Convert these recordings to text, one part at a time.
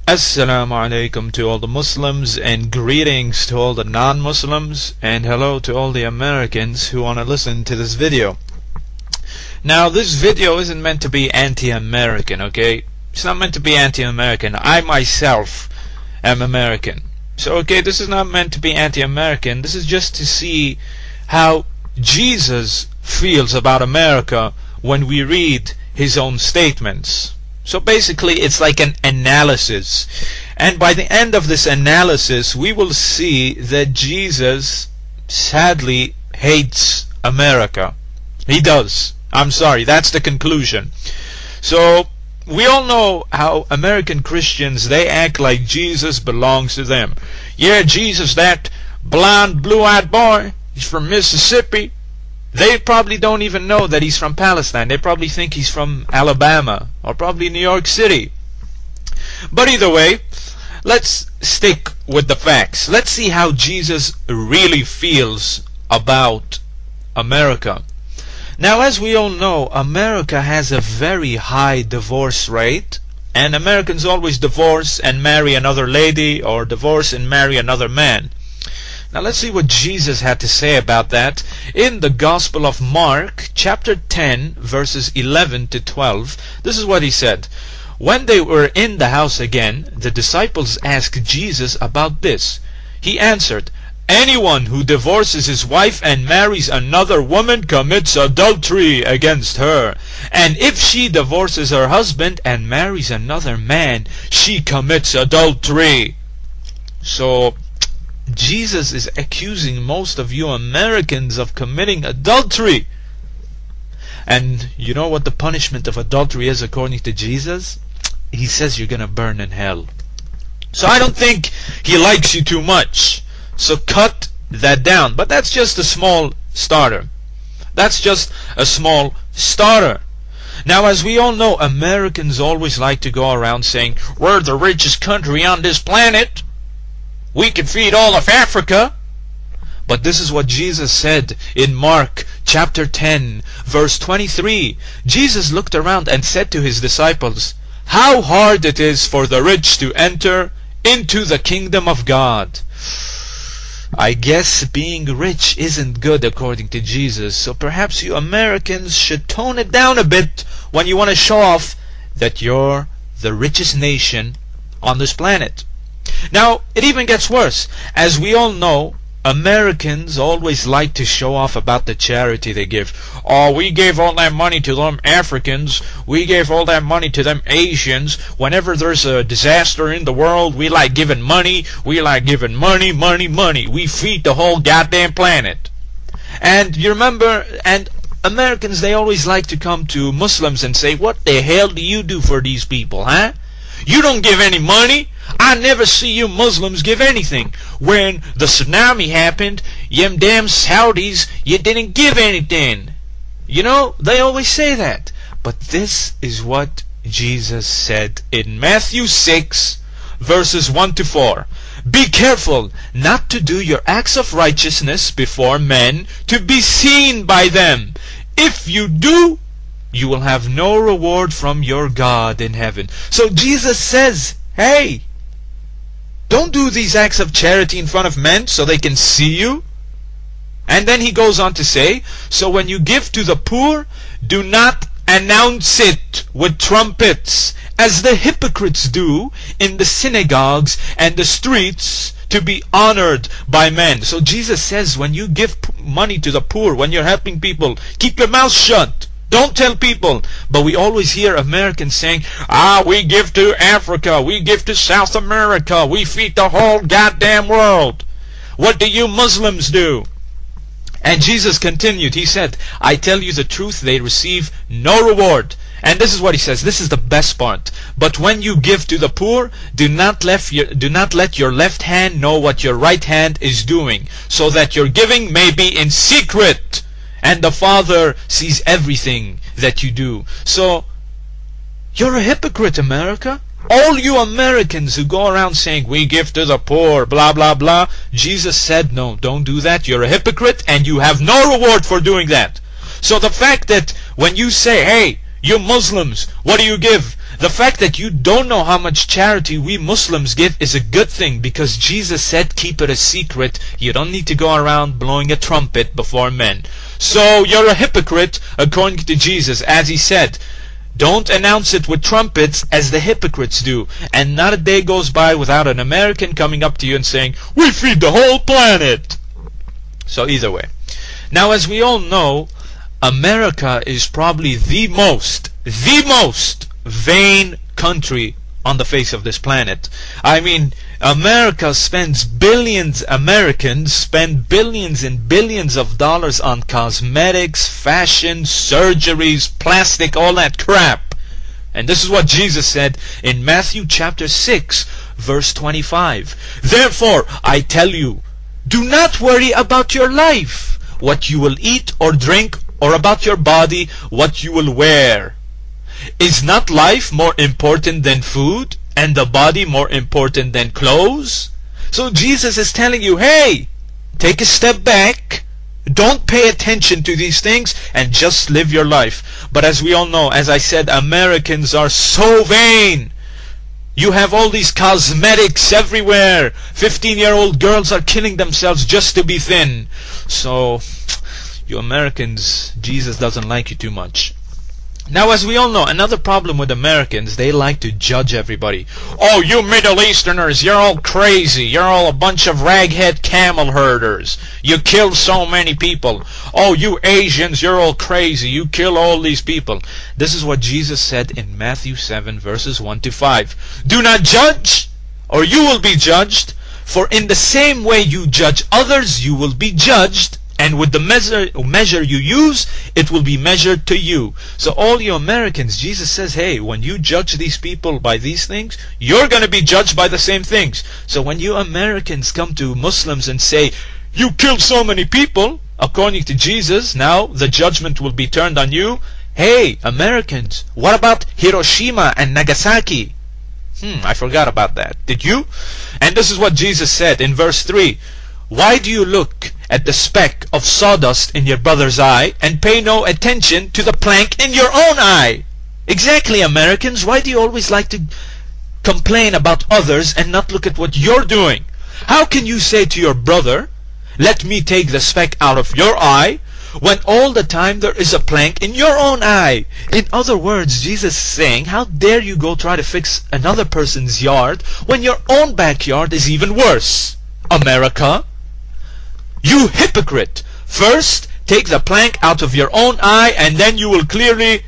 Assalamu alaikum to all the Muslims, and greetings to all the non-Muslims, and hello to all the Americans who want to listen to this video. Now, this video isn't meant to be anti-American, okay? It's not meant to be anti-American. I myself am American. So, okay, this is not meant to be anti-American. This is just to see how Jesus feels about America when we read his own statements. So basically, it's like an analysis. And by the end of this analysis, we will see that Jesus sadly hates America. He does. I'm sorry, that's the conclusion. So, we all know how American Christians, they act like Jesus belongs to them. Yeah, Jesus, that blonde, blue-eyed boy, he's from Mississippi. They probably don't even know that he's from Palestine. They probably think he's from Alabama or probably New York City. But either way, let's stick with the facts. Let's see how Jesus really feels about America. Now, as we all know, America has a very high divorce rate, and Americans always divorce and marry another lady, or divorce and marry another man. Now let's see what Jesus had to say about that in the Gospel of Mark, chapter 10, verses 11 to 12. This is what he said. When they were in the house again, the disciples asked Jesus about this. He answered, "Anyone who divorces his wife and marries another woman commits adultery against her. And if she divorces her husband and marries another man, she commits adultery." So, Jesus is accusing most of you Americans of committing adultery. And you know what the punishment of adultery is according to Jesus? He says you're going to burn in hell. So I don't think he likes you too much. So cut that down. But that's just a small starter. That's just a small starter. Now, as we all know, Americans always like to go around saying, "We're the richest country on this planet. We can feed all of Africa." But this is what Jesus said in Mark chapter 10, verse 23. Jesus looked around and said to his disciples, "How hard it is for the rich to enter into the kingdom of God." I guess being rich isn't good according to Jesus. So perhaps you Americans should tone it down a bit when you want to show off that you're the richest nation on this planet. Now, it even gets worse. As we all know, Americans always like to show off about the charity they give. "Oh, we gave all that money to them Africans. We gave all that money to them Asians. Whenever there's a disaster in the world, we like giving money. We like giving money, money, money. We feed the whole goddamn planet." And you remember, and Americans, they always like to come to Muslims and say, "What the hell do you do for these people, huh? You don't give any money. I never see you Muslims give anything. When the tsunami happened, them damn Saudis, you didn't give anything." You know, they always say that. But this is what Jesus said in Matthew 6, verses 1 to 4. "Be careful not to do your acts of righteousness before men to be seen by them. If you do, you will have no reward from your God in heaven." So Jesus says, hey, don't do these acts of charity in front of men so they can see you. And then he goes on to say, "So when you give to the poor, do not announce it with trumpets, as the hypocrites do in the synagogues and the streets, to be honored by men." So Jesus says, when you give money to the poor, when you're helping people, keep your mouth shut. Don't tell people. But we always hear Americans saying, "We give to Africa, we give to South America, we feed the whole goddamn world. What do you Muslims do?" And Jesus continued. He said, "I tell you the truth, they receive no reward." And this is what he says. This is the best part. "But when you give to the poor, do not let your left hand know what your right hand is doing, so that your giving may be in secret. And the Father sees everything that you do." So, you're a hypocrite, America. All you Americans who go around saying, "We give to the poor, blah, blah, blah." Jesus said, no, don't do that. You're a hypocrite and you have no reward for doing that. So the fact that when you say, "Hey, you Muslims, what do you give?" The fact that you don't know how much charity we Muslims give is a good thing, because Jesus said keep it a secret. You don't need to go around blowing a trumpet before men. So you're a hypocrite according to Jesus, as he said. Don't announce it with trumpets as the hypocrites do. And not a day goes by without an American coming up to you and saying, we feed the whole planet. So either way. Now, as we all know, America is probably the most vain country on the face of this planet. I mean, Americans spend billions and billions of dollars on cosmetics, fashion, surgeries, plastic, all that crap. And this is what Jesus said in Matthew chapter 6, verse 25. Therefore, I tell you, do not worry about your life, what you will eat or drink, or about your body, what you will wear. Is not life more important than food, and the body more important than clothes? So Jesus is telling you, hey, take a step back, don't pay attention to these things, and just live your life. But as we all know, as I said, Americans are so vain. You have all these cosmetics everywhere. 15-year-old girls are killing themselves just to be thin. So, you Americans, Jesus doesn't like you too much. Now, as we all know, another problem with Americans, they like to judge everybody. Oh, you Middle Easterners, you're all crazy. You're all a bunch of raghead camel herders. You kill so many people. Oh, you Asians, you're all crazy. You kill all these people. This is what Jesus said in Matthew 7, verses 1 to 5. Do not judge, or you will be judged. For in the same way you judge others, you will be judged. And with the measure you use, it will be measured to you. So all you Americans, Jesus says, hey, when you judge these people by these things, you're going to be judged by the same things. So when you Americans come to Muslims and say, you killed so many people, according to Jesus, now the judgment will be turned on you. Hey, Americans, what about Hiroshima and Nagasaki? I forgot about that. Did you? And this is what Jesus said in verse 3. Why do you look at the speck of sawdust in your brother's eye and pay no attention to the plank in your own eye? Exactly, Americans. Why do you always like to complain about others and not look at what you're doing? How can you say to your brother, let me take the speck out of your eye, when all the time there is a plank in your own eye? In other words, Jesus is saying, how dare you go try to fix another person's yard when your own backyard is even worse? America, you hypocrite! First, take the plank out of your own eye, and then you will clearly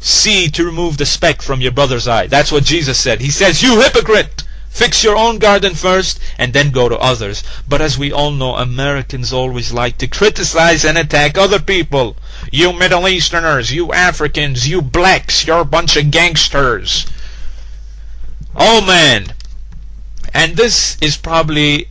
see to remove the speck from your brother's eye. That's what Jesus said. He says, you hypocrite! Fix your own garden first, and then go to others. But as we all know, Americans always like to criticize and attack other people. You Middle Easterners, you Africans, you blacks, you're a bunch of gangsters. Oh man! And this is probably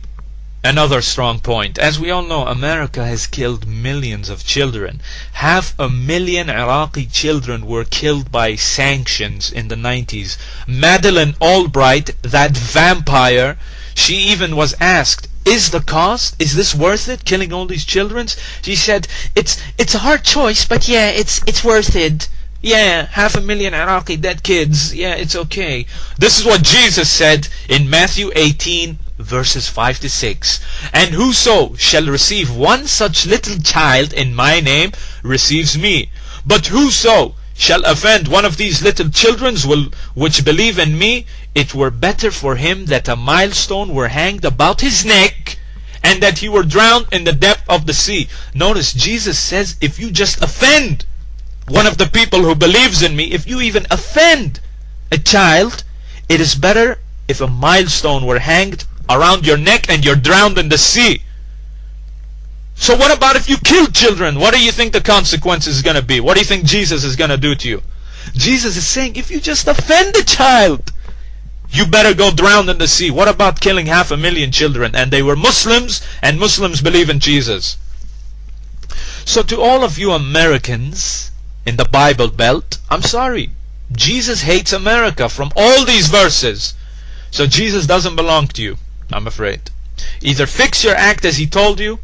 another strong point. As we all know, America has killed millions of children. 500,000 Iraqi children were killed by sanctions in the 90s. Madeleine Albright, that vampire, she even was asked, is the cost? Is this worth it, killing all these children? She said, it's a hard choice, but yeah, it's worth it. Yeah, 500,000 Iraqi dead kids. Yeah, it's okay. This is what Jesus said in Matthew 18, verses 5 to 6. And whoso shall receive one such little child in my name receives me. But whoso shall offend one of these little children which believe in me, it were better for him that a millstone were hanged about his neck, and that he were drowned in the depth of the sea. Notice, Jesus says, if you just offend one of the people who believes in me, if you even offend a child, it is better if a millstone were hanged around your neck and you're drowned in the sea. So what about if you kill children? What do you think the consequences is going to be? What do you think Jesus is going to do to you? Jesus is saying, if you just offend a child, you better go drown in the sea. What about killing 500,000 children? And they were Muslims, and Muslims believe in Jesus. So to all of you Americans in the Bible Belt, I'm sorry. Jesus hates America from all these verses. So Jesus doesn't belong to you, I'm afraid. Either fix your act as he told you,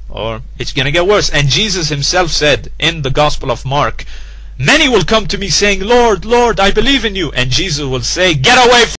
or it's going to get worse. And Jesus himself said in the Gospel of Mark, Many will come to me saying, Lord, Lord, I believe in you. And Jesus will say, get away from